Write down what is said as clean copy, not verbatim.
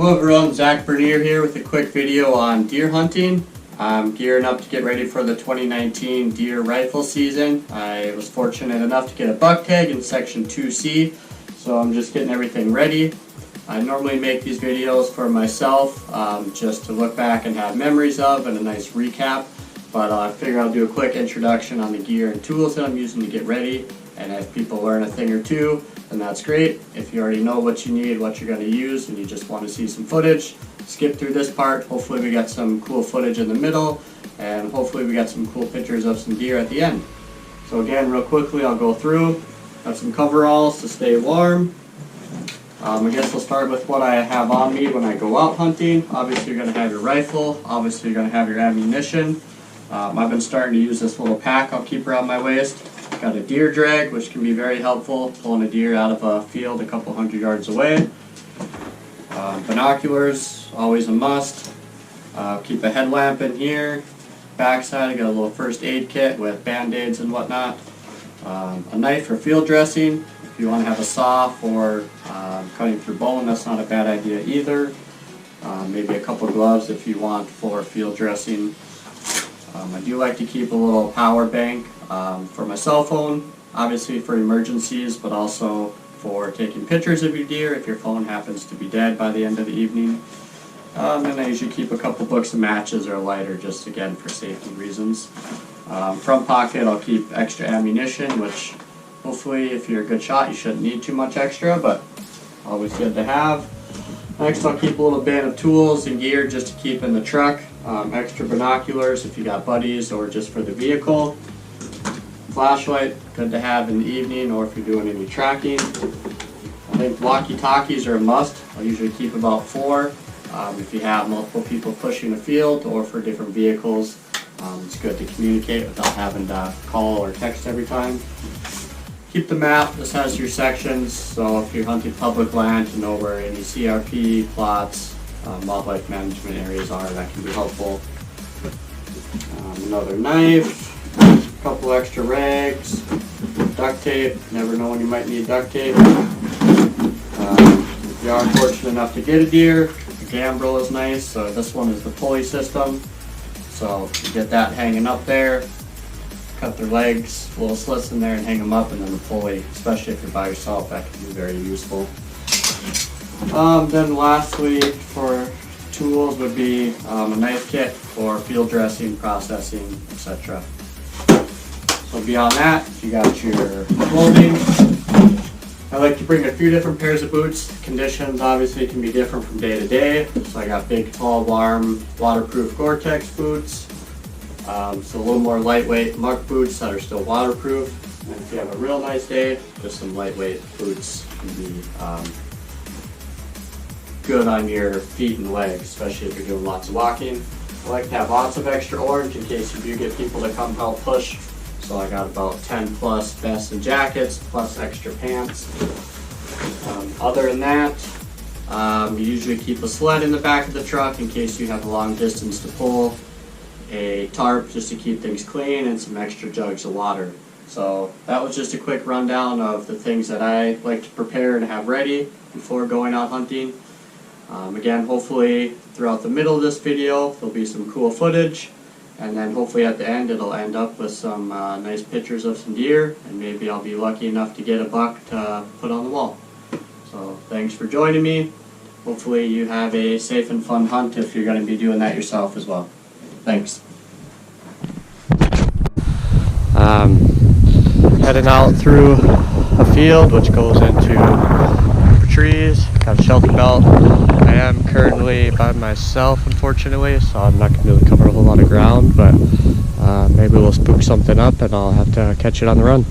Hello everyone, Zach Bernier here with a quick video on deer hunting. I'm gearing up to get ready for the 2019 deer rifle season. I was fortunate enough to get a buck tag in section 2C, so I'm just getting everything ready. I normally make these videos for myself, just to look back and have memories of and a nice recap, but I figure I'll do a quick introduction on the gear and tools that I'm using to get ready, and if people learn a thing or two, then that's great. If you already know what you need, what you're going to use, and you just want to see some footage, skip through this part. Hopefully we got some cool footage in the middle, and hopefully we got some cool pictures of some deer at the end. So again, real quickly, I'll go through. Got some coveralls to stay warm. I guess we'll start with what I have on me when I go out hunting. Obviously you're going to have your rifle. Obviously you're going to have your ammunition. I've been starting to use this little pack I'll keep around my waist. Got a deer drag, which can be very helpful, pulling a deer out of a field a couple hundred yards away. Binoculars, always a must. Keep a headlamp in here. Backside, I got a little first aid kit with band-aids and whatnot. A knife for field dressing. If you want to have a saw for cutting through bone, that's not a bad idea either. Maybe a couple gloves if you want for field dressing. I do like to keep a little power bank for my cell phone, obviously for emergencies, but also for taking pictures of your deer if your phone happens to be dead by the end of the evening. And I usually keep a couple books of matches or a lighter, just again for safety reasons. Front pocket, I'll keep extra ammunition, which hopefully if you're a good shot you shouldn't need too much extra, but always good to have. Next, I'll keep a little band of tools and gear just to keep in the truck. Extra binoculars if you got buddies or just for the vehicle. Flashlight, good to have in the evening or if you're doing any tracking. I think walkie-talkies are a must. I'll usually keep about 4 if you have multiple people pushing a field or for different vehicles. It's good to communicate without having to call or text every time. Keep the map. This has your sections, so if you're hunting public land, you know where any CRP, plots, wildlife management areas are. That can be helpful. Another knife, a couple extra rags, duct tape. Never know when you might need duct tape. If you are fortunate enough to get a deer, the gambrel is nice. So this one is the pulley system. So you get that hanging up there. Cut their legs, little slits in there, and hang them up, and then the pulley, especially if you're by yourself, that can be very useful. Then lastly, for tools would be a knife kit for field dressing, processing, etc. So beyond that, you got your clothing. I like to bring a few different pairs of boots. Conditions obviously can be different from day to day. So I got big, tall, warm, waterproof Gore-Tex boots. So a little more lightweight muck boots that are still waterproof. And if you have a real nice day, just some lightweight boots can be good on your feet and legs, especially if you're doing lots of walking. I like to have lots of extra orange in case you do get people to come help push. So I got about 10 plus vests and jackets, plus extra pants. Other than that, you usually keep a sled in the back of the truck in case you have a long distance to pull, a tarp just to keep things clean, and some extra jugs of water. So that was just a quick rundown of the things that I like to prepare and have ready before going out hunting. Again, hopefully throughout the middle of this video there'll be some cool footage, and then hopefully at the end it'll end up with some nice pictures of some deer, and maybe I'll be lucky enough to get a buck to put on the wall. So thanks for joining me. Hopefully you have a safe and fun hunt if you're going to be doing that yourself as well. Thanks. Heading out through a field which goes into trees, got a shelter belt. I am currently by myself, unfortunately, so I'm not going to be able to cover a whole lot of ground, but maybe we'll spook something up and I'll have to catch it on the run.